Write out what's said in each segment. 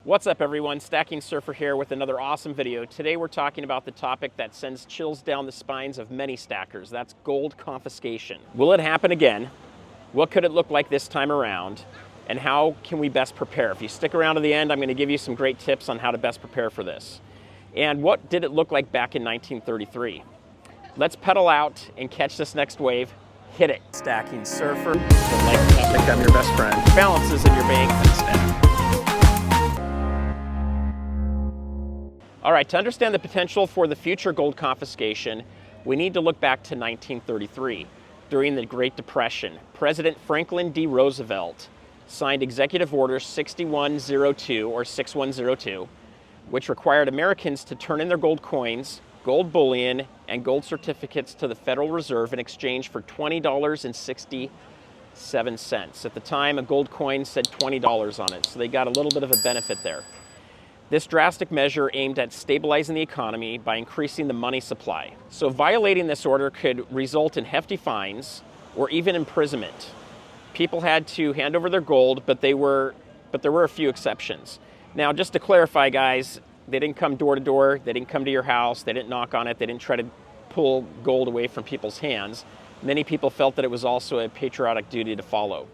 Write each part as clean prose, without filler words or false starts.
What's up everyone, Stacking Surfer here with another awesome video. Today we're talking about the topic that sends chills down the spines of many stackers. That's gold confiscation. Will it happen again? What could it look like this time around? And how can we best prepare? If you stick around to the end, I'm going to give you some great tips on how to best prepare for this. And what did it look like back in 1933? Let's pedal out and catch this next wave. Hit it. Stacking Surfer. The life topic, I'm your best friend. Balances in your bank and stack. All right, to understand the potential for the future gold confiscation, we need to look back to 1933. During the Great Depression, President Franklin D. Roosevelt signed Executive Order 6102 or 6102, which required Americans to turn in their gold coins, gold bullion, and gold certificates to the Federal Reserve in exchange for $20.67. At the time, a gold coin said $20 on it, so they got a little bit of a benefit there. This drastic measure aimed at stabilizing the economy by increasing the money supply. So violating this order could result in hefty fines or even imprisonment. People had to hand over their gold, but there were a few exceptions. Now, just to clarify, guys, they didn't come door to door, they didn't come to your house, they didn't knock on it, they didn't try to pull gold away from people's hands. Many people felt that it was also a patriotic duty to follow.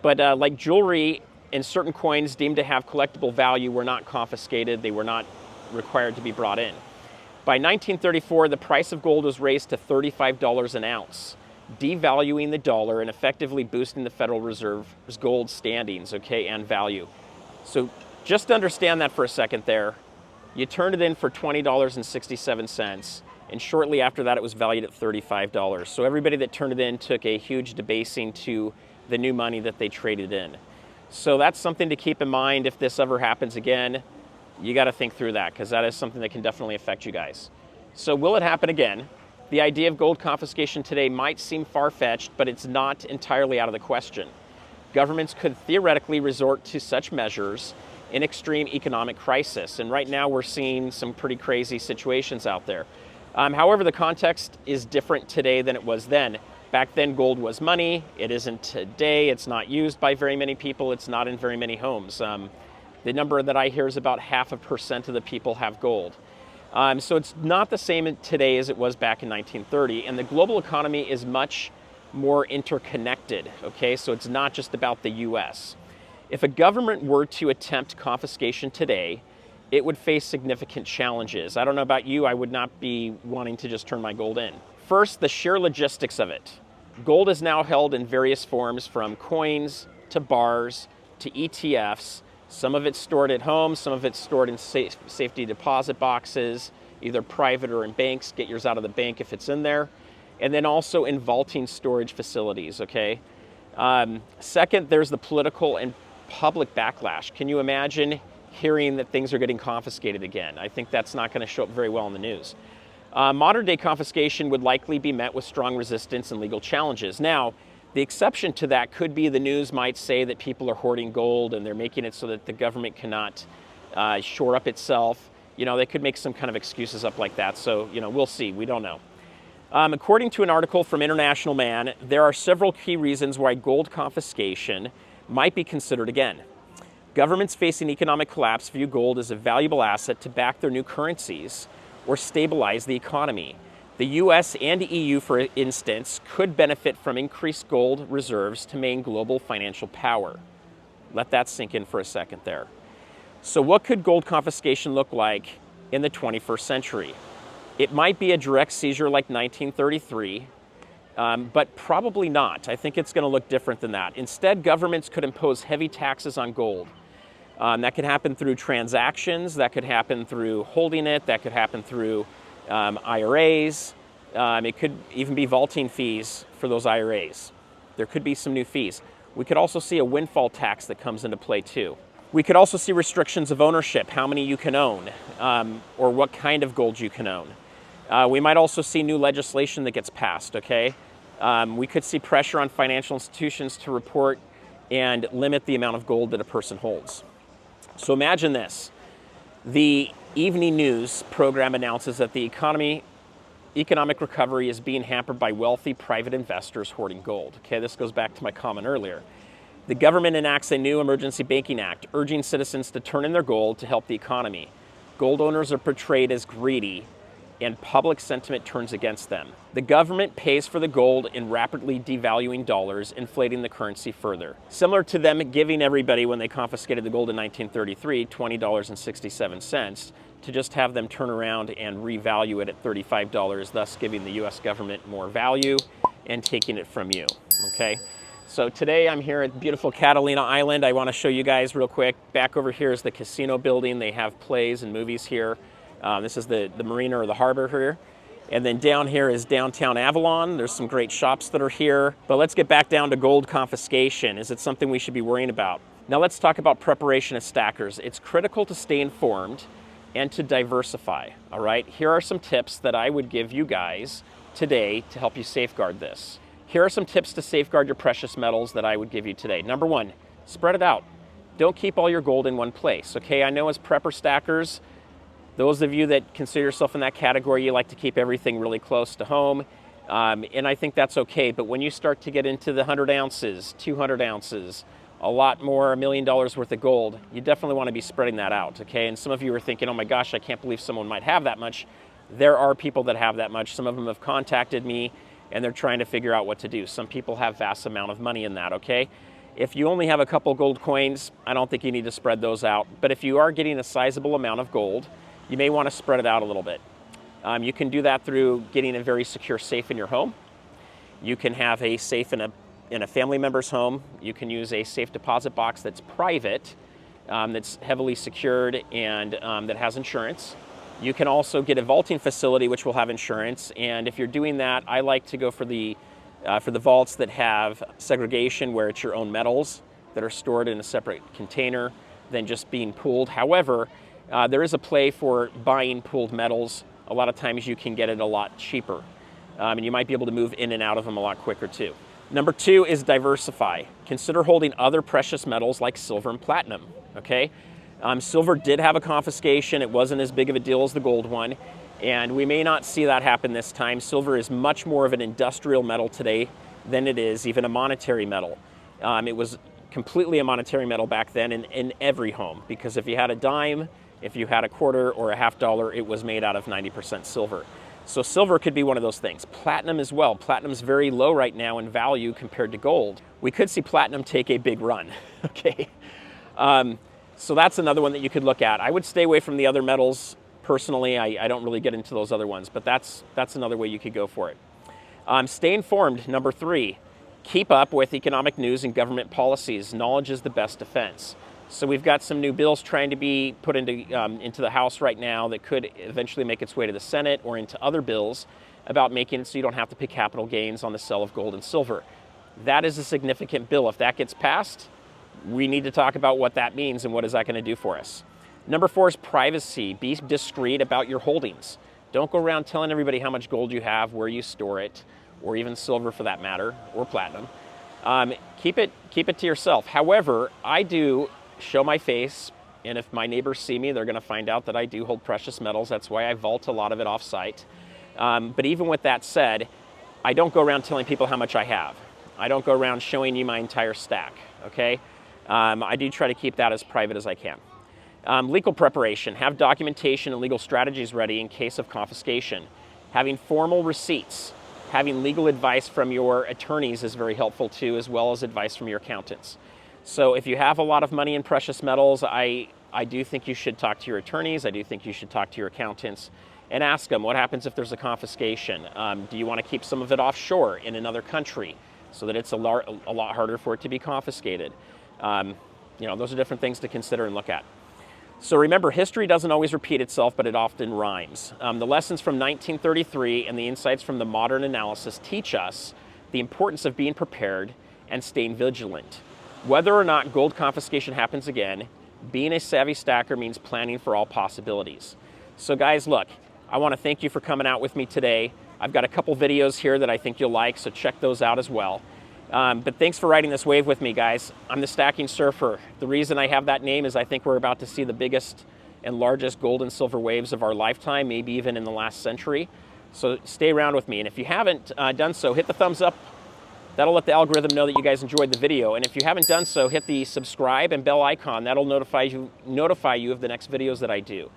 But like jewelry, and certain coins deemed to have collectible value were not confiscated, they were not required to be brought in. By 1934, the price of gold was raised to $35 an ounce, devaluing the dollar and effectively boosting the Federal Reserve's gold standings, okay, and value. So just to understand that for a second there, you turned it in for $20.67, and shortly after that it was valued at $35. So everybody that turned it in took a huge debasing to the new money that they traded in. So that's something to keep in mind. If this ever happens again, you got to think through that, because that is something that can definitely affect you guys. So will it happen again? The idea of gold confiscation today might seem far-fetched, but it's not entirely out of the question. Governments could theoretically resort to such measures in extreme economic crisis, and right now we're seeing some pretty crazy situations out there. However, the context is different today than it was then. Back then, gold was money. It isn't today. It's not used by very many people. It's not in very many homes. The number that I hear is about 0.5% of the people have gold. So it's not the same today as it was back in 1930. And the global economy is much more interconnected, okay? So it's not just about the US. If a government were to attempt confiscation today, it would face significant challenges. I don't know about you, I would not be wanting to just turn my gold in. First, the sheer logistics of it. Gold is now held in various forms, from coins to bars to ETFs. Some of it's stored at home, some of it's stored in safety deposit boxes, either private or in banks. Get yours out of the bank if it's in there. And then also in vaulting storage facilities, okay? Second, there's the political and public backlash. Can you imagine hearing that things are getting confiscated again? I think that's not going to show up very well in the news. Modern day confiscation would likely be met with strong resistance and legal challenges. Now, the exception to that could be the news might say that people are hoarding gold and they're making it so that the government cannot shore up itself. You know, they could make some kind of excuses up like that. So, you know, we'll see. We don't know. According to an article from International Man, there are several key reasons why gold confiscation might be considered again. Governments facing economic collapse view gold as a valuable asset to back their new currencies or stabilize the economy. The US and EU, for instance, could benefit from increased gold reserves to maintain global financial power. Let that sink in for a second there. So what could gold confiscation look like in the 21st century? It might be a direct seizure like 1933, but probably not. I think it's going to look different than that. Instead, governments could impose heavy taxes on gold. That could happen through transactions, that could happen through holding it, that could happen through IRAs. It could even be vaulting fees for those IRAs. There could be some new fees. We could also see a windfall tax that comes into play too. We could also see restrictions of ownership, how many you can own, or what kind of gold you can own. We might also see new legislation that gets passed, okay? We could see pressure on financial institutions to report and limit the amount of gold that a person holds. So imagine this. The evening news program announces that the economic recovery is being hampered by wealthy private investors hoarding gold. Okay, this goes back to my comment earlier. The government enacts a new emergency banking act, urging citizens to turn in their gold to help the economy. Gold owners are portrayed as greedy, and public sentiment turns against them. The government pays for the gold in rapidly devaluing dollars, inflating the currency further. Similar to them giving everybody, when they confiscated the gold in 1933, $20.67, to just have them turn around and revalue it at $35, thus giving the US government more value and taking it from you, okay? So today I'm here at beautiful Catalina Island. I want to show you guys real quick. Back over here is the casino building. They have plays and movies here. This is the marina or the harbor here. And then down here is downtown Avalon. There's some great shops that are here. But let's get back down to gold confiscation. Is it something we should be worrying about? Now let's talk about preparation as stackers. It's critical to stay informed and to diversify, all right? Here are some tips that I would give you guys today to help you safeguard this. Here are some tips to safeguard your precious metals that I would give you today. Number one, spread it out. Don't keep all your gold in one place, okay? I know as prepper stackers, those of you that consider yourself in that category, you like to keep everything really close to home, and I think that's okay. But when you start to get into the 100 ounces, 200 ounces, a lot more, $1 million worth of gold, you definitely want to be spreading that out, okay? And some of you are thinking, oh my gosh, I can't believe someone might have that much. There are people that have that much. Some of them have contacted me, and they're trying to figure out what to do. Some people have vast amount of money in that, okay? If you only have a couple gold coins, I don't think you need to spread those out. But if you are getting a sizable amount of gold, you may want to spread it out a little bit. You can do that through getting a very secure safe in your home. You can have a safe in a family member's home. You can use a safe deposit box that's private, that's heavily secured, and that has insurance. You can also get a vaulting facility which will have insurance, and if you're doing that, I like to go for the vaults that have segregation, where it's your own metals that are stored in a separate container than just being pooled. However, there is a play for buying pooled metals. A lot of times you can get it a lot cheaper, and you might be able to move in and out of them a lot quicker too. Number two is diversify. Consider holding other precious metals like silver and platinum, okay? Silver did have a confiscation. It wasn't as big of a deal as the gold one, and we may not see that happen this time. Silver is much more of an industrial metal today than it is even a monetary metal. It was completely a monetary metal back then in every home, because if you had a dime, if you had a quarter or a $50, it was made out of 90% silver. So silver could be one of those things. Platinum as well. Platinum's very low right now in value compared to gold. We could see platinum take a big run, okay? So that's another one that you could look at. I would stay away from the other metals personally. I don't really get into those other ones, but that's another way you could go for it. Stay informed, number three. Keep up with economic news and government policies. Knowledge is the best defense. So we've got some new bills trying to be put into the House right now that could eventually make its way to the Senate or into other bills about making it so you don't have to pay capital gains on the sale of gold and silver. That is a significant bill. If that gets passed, we need to talk about what that means and what is that going to do for us. Number four is privacy. Be discreet about your holdings. Don't go around telling everybody how much gold you have, where you store it, or even silver for that matter, or platinum. Keep it to yourself. However, I do show my face, and if my neighbors see me, they're going to find out that I do hold precious metals. That's why I vault a lot of it off-site. But even with that said, I don't go around telling people how much I have. I don't go around showing you my entire stack, okay? I do try to keep that as private as I can. Legal preparation. Have documentation and legal strategies ready in case of confiscation. Having formal receipts. Having legal advice from your attorneys is very helpful too, as well as advice from your accountants. So if you have a lot of money in precious metals, I do think you should talk to your attorneys. I do think you should talk to your accountants and ask them, what happens if there's a confiscation? Do you want to keep some of it offshore in another country so that it's a lot harder for it to be confiscated? Those are different things to consider and look at. So remember, history doesn't always repeat itself, but it often rhymes. The lessons from 1933 and the insights from the modern analysis teach us the importance of being prepared and staying vigilant. Whether or not gold confiscation happens again, being a savvy stacker means planning for all possibilities. So guys, look, I want to thank you for coming out with me today. I've got a couple videos here that I think you'll like, so check those out as well. But thanks for riding this wave with me, guys. I'm the Stacking Surfer. The reason I have that name is I think we're about to see the biggest and largest gold and silver waves of our lifetime, maybe even in the last century. So stay around with me. And if you haven't done so, hit the thumbs up That'll let the algorithm know that you guys enjoyed the video. And if you haven't done so, hit the subscribe and bell icon. That'll notify you of the next videos that I do.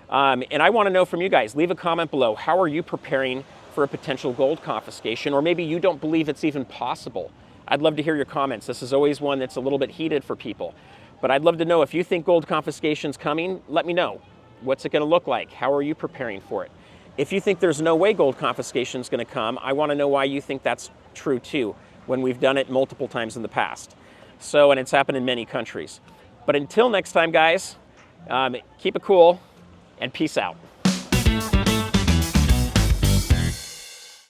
And I want to know from you guys. Leave a comment below. How are you preparing for a potential gold confiscation? Or maybe you don't believe it's even possible. I'd love to hear your comments. This is always one that's a little bit heated for people. But I'd love to know if you think gold confiscation's coming, let me know. What's it going to look like? How are you preparing for it? If you think there's no way gold confiscation is going to come, I want to know why you think that's true too, when we've done it multiple times in the past. So, and it's happened in many countries. But until next time, guys, keep it cool and peace out.